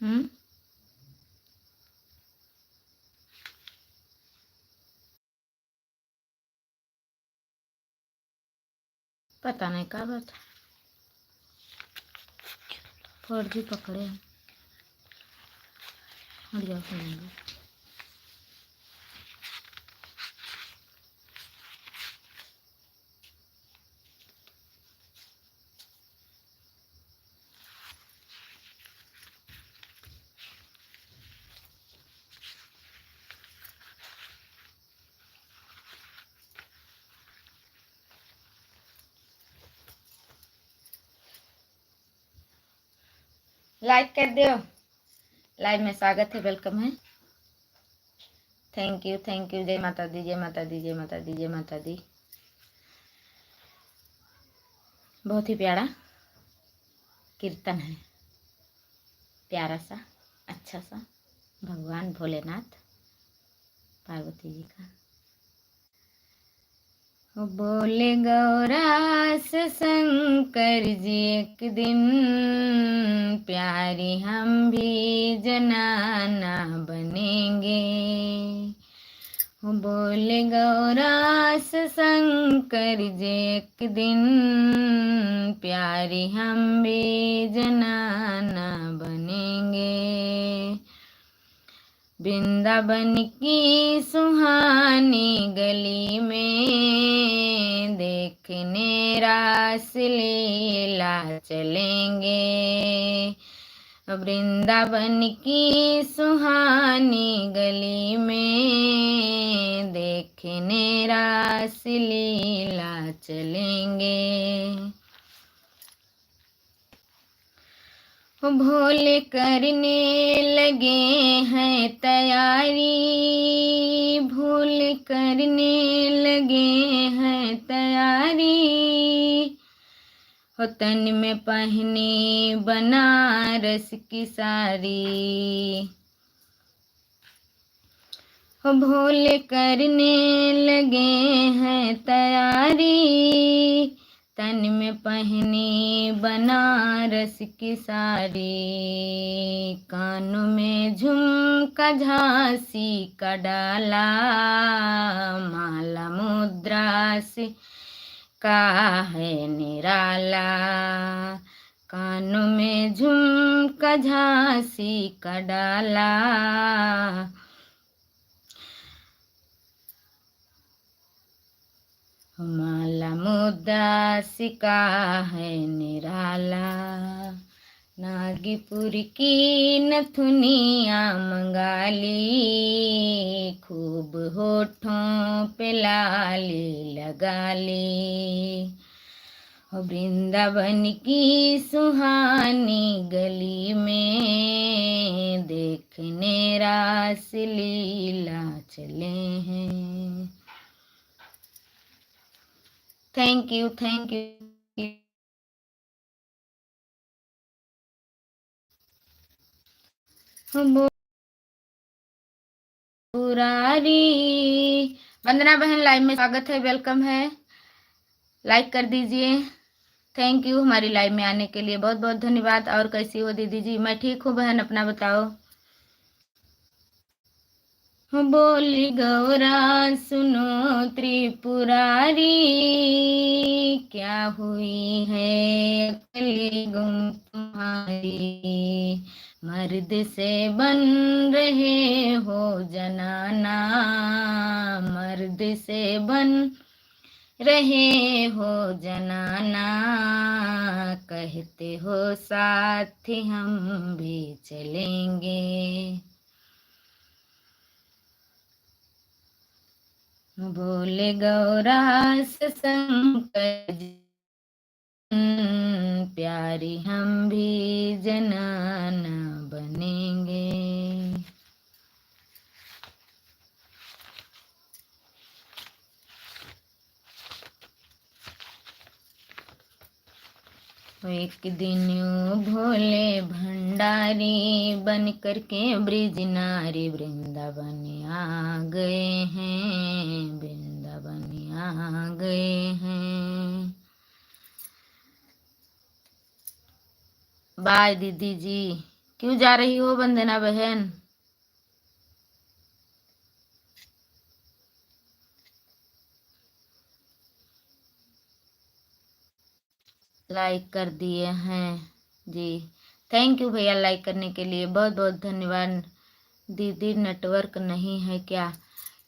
हम्म। पता नहीं क्या बात। फर्जी पकड़े हैं। हट जाओ सुनेंगे। लाइक कर दो। लाइव में स्वागत है, वेलकम है। Thank you thank you. जय माता दी, जय माता दी, जय माता दी, जय माता दी। बहुत ही प्यारा कीर्तन है, प्यारा सा, अच्छा सा। भगवान भोलेनाथ पार्वती जी का। वो बोले गौरास शंकर जी एक दिन, प्यारी हम भी जनाना बनेंगे। वो बोले गौरास शंकर जी एक दिन, प्यारी हम भी जनाना बनेंगे। वृंदावन की सुहानी गली में, देखने रास लीला चलेंगे। वृंदावन की सुहानी गली में, देखने रास लीला चलेंगे। भोले करने लगे हैं तैयारी, भोले करने लगे हैं तैयारी। हो तन में पहनी बनारस की साड़ी। हो भोले करने लगे हैं तैयारी, तन में पहनी बनारस की साड़ी। कानों में झुमका झांसी का डाला, माला मुद्रा से का है निराला। कानों में झुमका झांसी का डाला, माला मुद्रा सिका है निराला। नागपुर की नथुनिया मंगाली, खूब होठों पे लाली लगा ली। वृंदावन की सुहानी गली में, देखने रास लीला चले हैं। Thank you thank you. Purari Vandana बहन लाइव में स्वागत है, वेलकम है। लाइक कर दीजिए। थैंक यू हमारी लाइव में आने के लिए, बहुत बहुत धन्यवाद। और कैसी हो दीदी जी? मैं ठीक हूँ बहन, अपना बताओ। बोली गौरा सुनो त्रिपुरारी, क्या हुई है अकली गुम तुम्हारी। मर्द से बन रहे हो जनाना, मर्द से बन रहे हो जनाना। कहते हो साथ हम भी चलेंगे। बोले गौरास शंकर जी, प्यारी हम भी जनाना बनेंगे। एक दिन भोले भंडारी बन करके ब्रिज नारी, वृंदावन आ गए हैं, वृंदावन आ गए हैं। बाय दीदी जी, क्यों जा रही हो वंदना बहन? लाइक कर दिए हैं जी, थैंक यू भैया लाइक करने के लिए, बहुत बहुत धन्यवाद। दीदी नेटवर्क नहीं है क्या?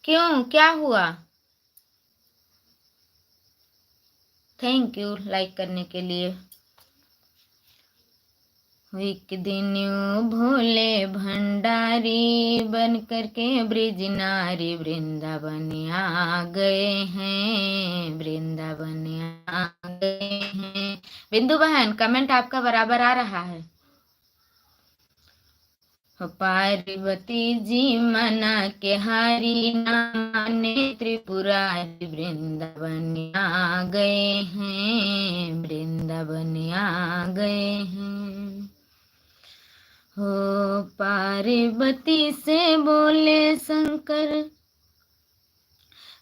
क्यों, क्या हुआ? थैंक यू लाइक करने के लिए। एक दिन यूं भोले भंडारी बन करके ब्रिज नारी वृंदावन आ गए हैं, वृंदावन आ गए हैं। बिंदु बहन कमेंट आपका बराबर आ रहा है। पार्वती जी मना के हारी ना माने त्रिपुरारी वृंदावन आ गए हैं, वृंदावन आ गए हैं। हो पार्वती से बोले शंकर,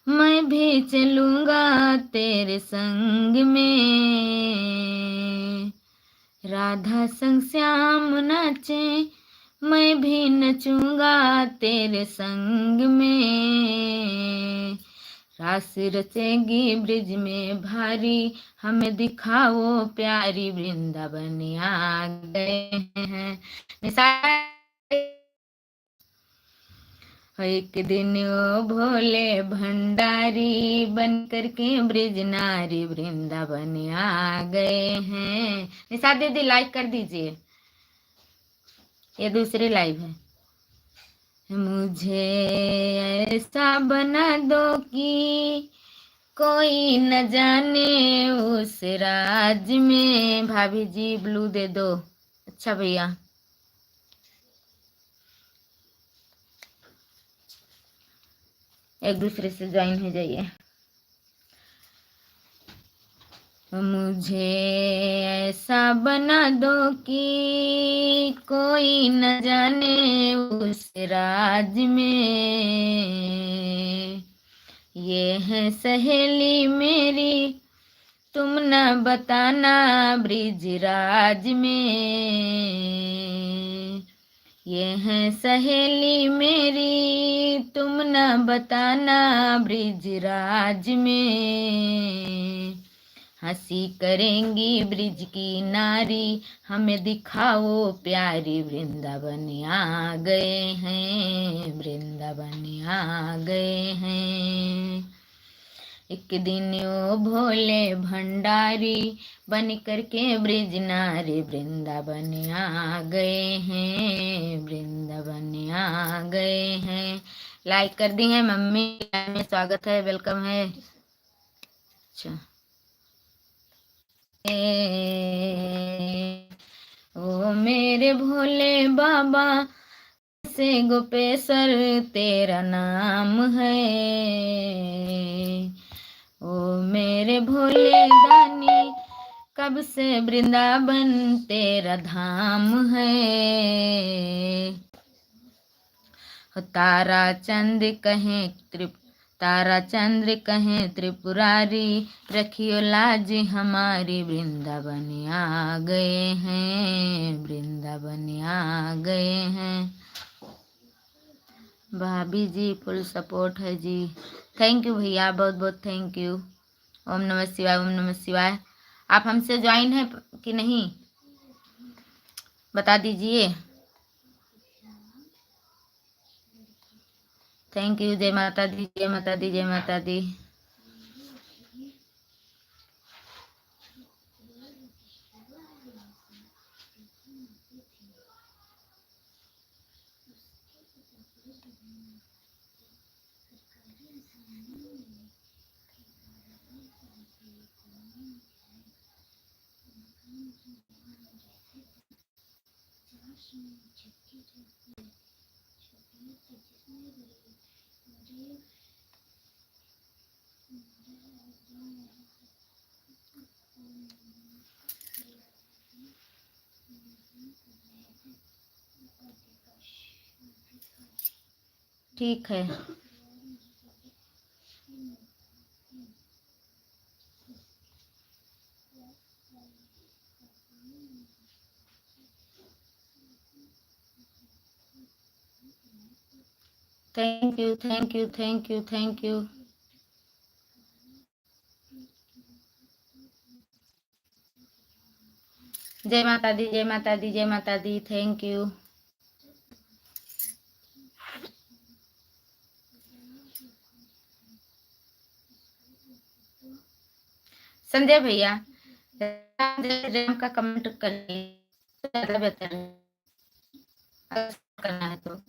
मैं भी चलूंगा तेरे संग में, राधा संग श्याम नाचे मैं भी नचूंगा तेरे संग में, रास रचेगी ब्रिज में भारी हमें दिखाओ प्यारी वृंदावन आ गए हैं। एक दिन ओ भोले भंडारी बन करके ब्रिज नारी वृंदावन आ गए हैं। निशा दीदी लाइक कर दीजिए, ये दूसरी लाइव है। मुझे ऐसा बना दो कि कोई न जाने उस राज में। भाभी जी ब्लू दे दो। अच्छा भैया, एक दूसरे से ज्वाइन हो जाइए। मुझे ऐसा बना दो कि कोई न जाने उस राज में, ये है सहेली मेरी तुम न बताना ब्रिज राज में, ये है सहेली मेरी तुम न बताना ब्रिज राज में, हंसी करेंगी ब्रिज की नारी हमें दिखाओ प्यारी वृंदावन आ गए हैं, वृंदावन आ गए हैं। एक दिन ओ भोले भंडारी बन करके ब्रिज नारी वृंदावन आ गए हैं, वृंदावन आ गए हैं। लाइक कर दी है मम्मी, में स्वागत है, वेलकम है। अच्छा, ओ मेरे भोले बाबा से गोपेश्वर तेरा नाम है, ओ मेरे भोले दानी कब से वृंदावन तेरा धाम है, तारा चंद कहें तारा चंद्र कहें त्रिपुरारी रखियो लाज हमारी वृंदावन आ गए हैं, वृंदावन आ गए हैं। भाभी जी फुल सपोर्ट है जी, थैंक यू भैया, बहुत बहुत थैंक यू। ओम नमः शिवाय, ओम नमः शिवाय। आप हमसे ज्वाइन है कि नहीं बता दीजिए। थैंक यू, जय माता दी, जय माता दी, जय माता दी। ठीक है, thank you, thank you, thank you, thank you. जय माता दी, जय माता दी, जय माता दी। Thank you. संजय भैया राम का कमेंट करिए, ज्यादा बेहतर है अगर करना है तो।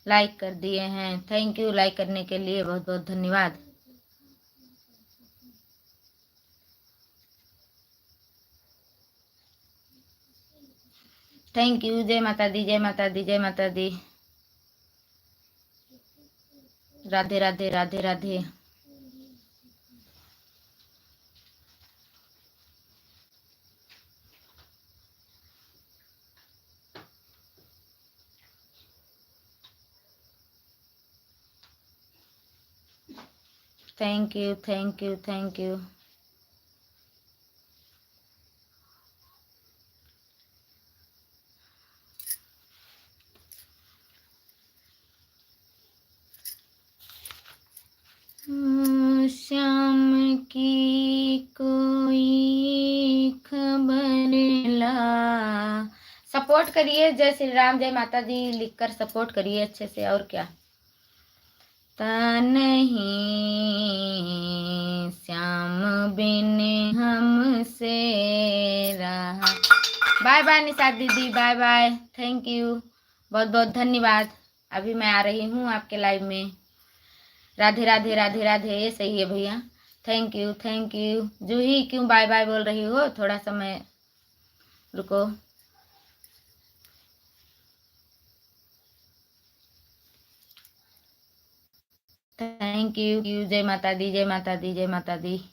लाइक कर दिए हैं, थैंक यू। लाइक करने के लिए बहुत बहुत धन्यवाद। Thank you. जय माता दी, जय माता दी, जय माता दी। Radhe Radhe, Radhe Radhe. Thank you, thank you, thank you. Shyam की कोई खबर ला। सपोर्ट करिए, जय श्री राम, जय माता दी लिखकर सपोर्ट करिए अच्छे से। और क्या नहीं श्याम बिन हमसे रहा। बाय बाय निशा दीदी, बाय बाय, थैंक यू, बहुत बहुत धन्यवाद। अभी मैं आ रही हूँ आपके लाइव में। राधे राधे, राधे राधे, ये सही है भैया। Thank you, thank you. Juhi क्यों बाय बाय बोल रही हो? थोड़ा समय रुको। थैंक यू, जय माता दी, जय माता दी, जय माता दी।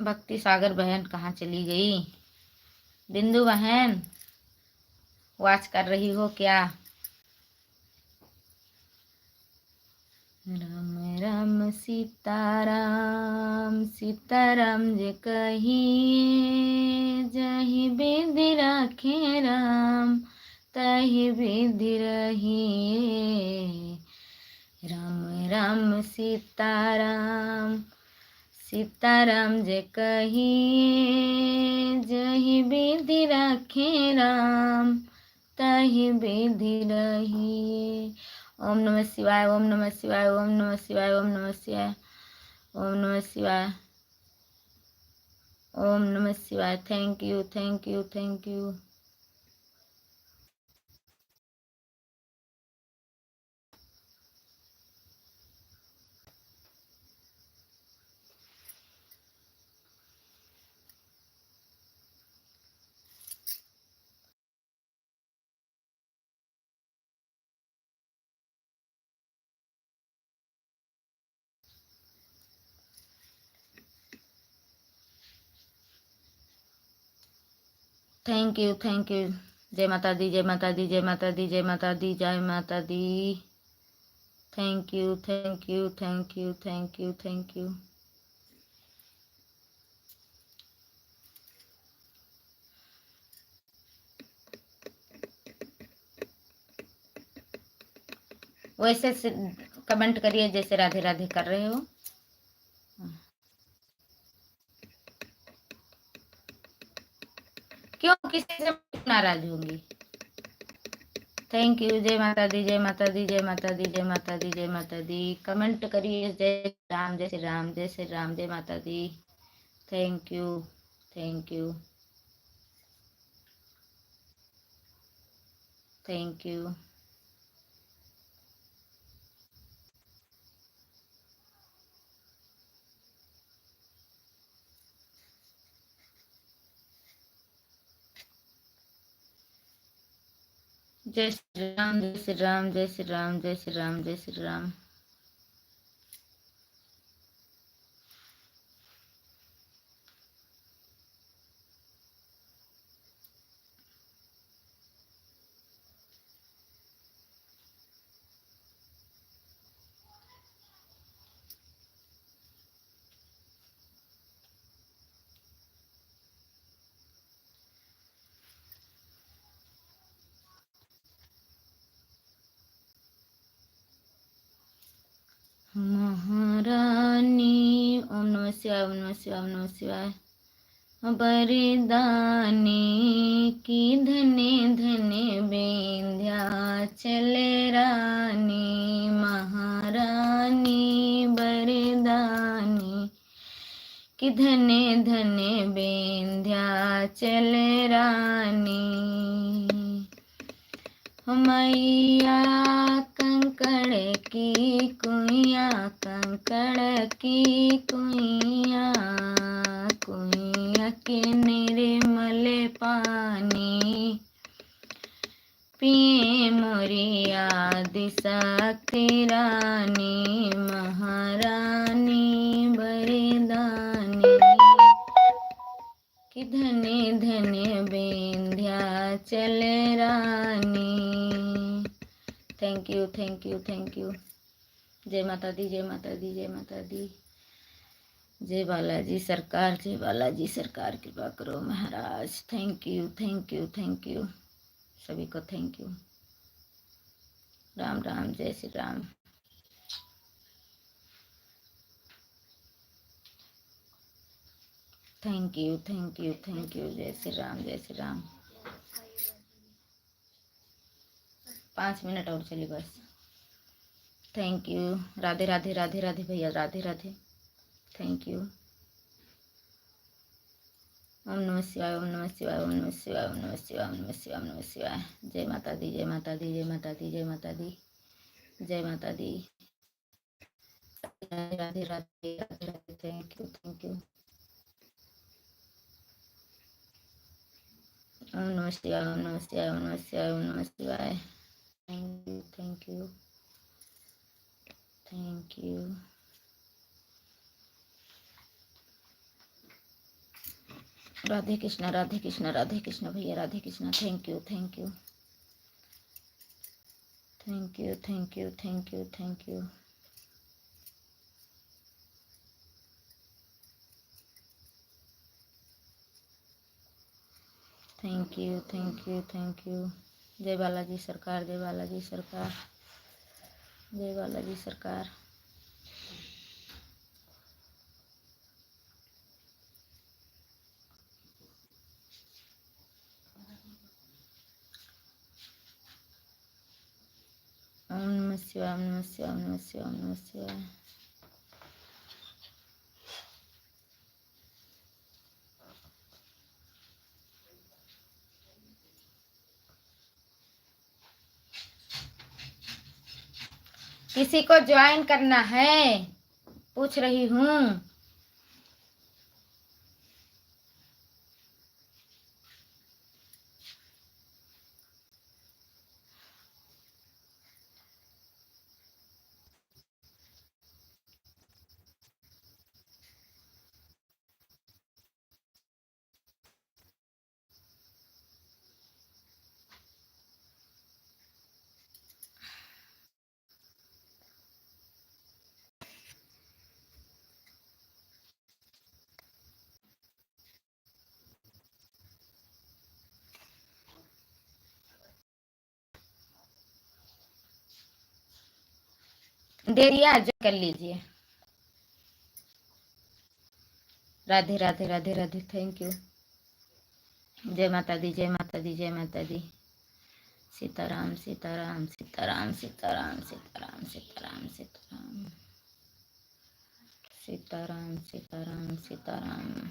भक्ति सागर बहन कहाँ चली गई? बिंदु बहन वॉच कर रही हो क्या? राम राम सीताराम, सीताराम जे कहिए, जही विधि राखे राम तही विधि रहिए। राम राम सीताराम, सीताराम जे कहिए, जही विधि राखे राम तही विधि रहिए। ओम नमः शिवाय, ओम नमः शिवाय, ओम नमः शिवाय, ओम नमः शिवाय, ओम नमः शिवाय, ओम नमः Shivaya. Thank you, thank you, thank you. Thank you, thank you. जय माता दी, जय माता दी, जय माता दी, जय माता दी, जय माता दी। Thank you, thank you, thank you, thank you, thank you. वैसे कमेंट करिए जैसे राधे राधे कर रहे हो। क्यों किसी से नाराज होंगी? Thank you. जय माता दी, जय माता दी, जय माता दी, जय माता दी, जय माता दी। कमेंट करिए जय राम, जय श्री राम, जय श्री राम, जय माता दी। Thank you, thank you, thank you. जय श्री राम, जय श्री राम, जय श्री राम, जय श्री राम, जय श्री राम। महारानी ओम नमः शिवाय ओम नमः शिवाय ओम नमः शिवाय बरदानी की धने धने विंध्याचल रानी महारानी बरदानी कि धने धने विंध्याचल रानी मैया कंकड़ की कुइया कंकड़ की कुइया कुइया के निर्मल पानी पिए मोरिया दिशक्ति रानी महारानी बरदानी कि धने धने विंध्याचल रानी। Thank you thank you thank you. जय माता दी जय माता दी जय माता दी। जय बालाजी सरकार जय बालाजी सरकार कृपा करो महाराज। Thank you thank you thank you सभी को थैंक यू। राम राम जय Shri Ram. Thank you thank you thank you. जय श्री राम जय श्री राम। 5 मिनट और चली बस। Thank you. राधे राधे राधे राधे भैया राधे राधे। Thank you. ओम नमः शिवाय ओम नमः शिवाय ओम नमः शिवाय ओम नमः शिवाय ओम नमः शिवाय ओम नमः शिवाय। जय माता दी जय माता दी जय माता दी जय माता दी जय माता दी। Radhe Radhe Radhe Radhe. Thank you thank you. ओम नमः शिवाय ओम नमः शिवाय ओम नमः शिवाय ओम नमः Shivaya. Thank you thank you thank you. Radhe Krishna Radhe Krishna Radhe Krishna भैया Radhe Krishna. Thank you thank you thank you thank you thank you thank you. Thank you thank you thank you. जय बालाजी सरकार जय बालाजी सरकार जय बालाजी सरकार। ओम नमः शिवाय ओम नमः शिवाय ओम नमः शिवाय ओम नमः शिवाय। किसी को ज्वाइन करना है पूछ रही हूँ। दे दिया जो कर लीजिए। राधे राधे राधे राधे। Thank you. जय माता दी जय माता दी जय माता दी। Sitaram Sitaram Sitaram Sitaram Sitaram Sitaram Sitaram Sitaram Sitaram Sitaram.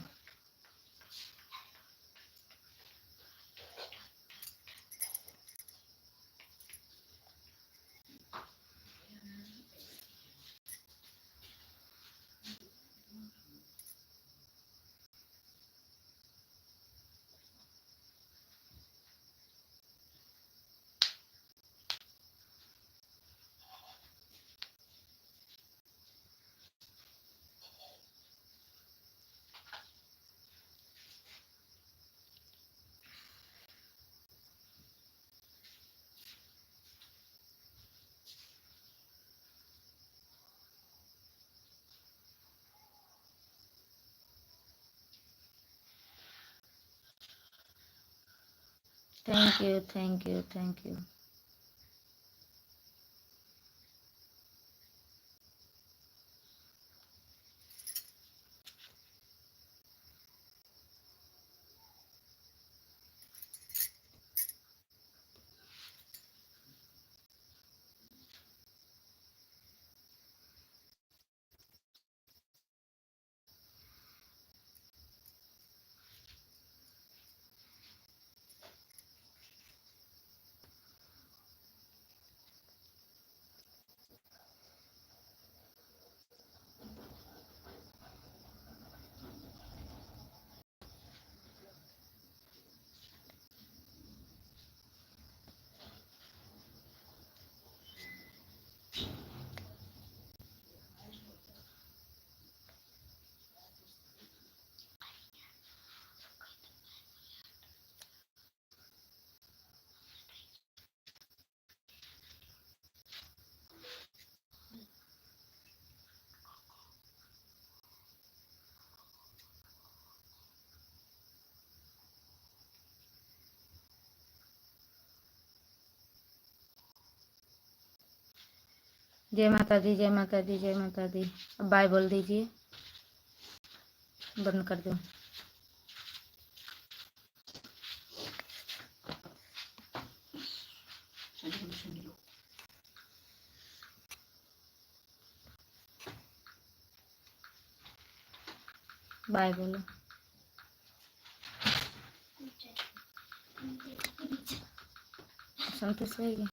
Thank you thank you thank you. जय माता दी, जय माता दी, जय माता दी। अब बाय बोल दीजिए, बंद कर दो। बाय बोलो। संतोष है क्या?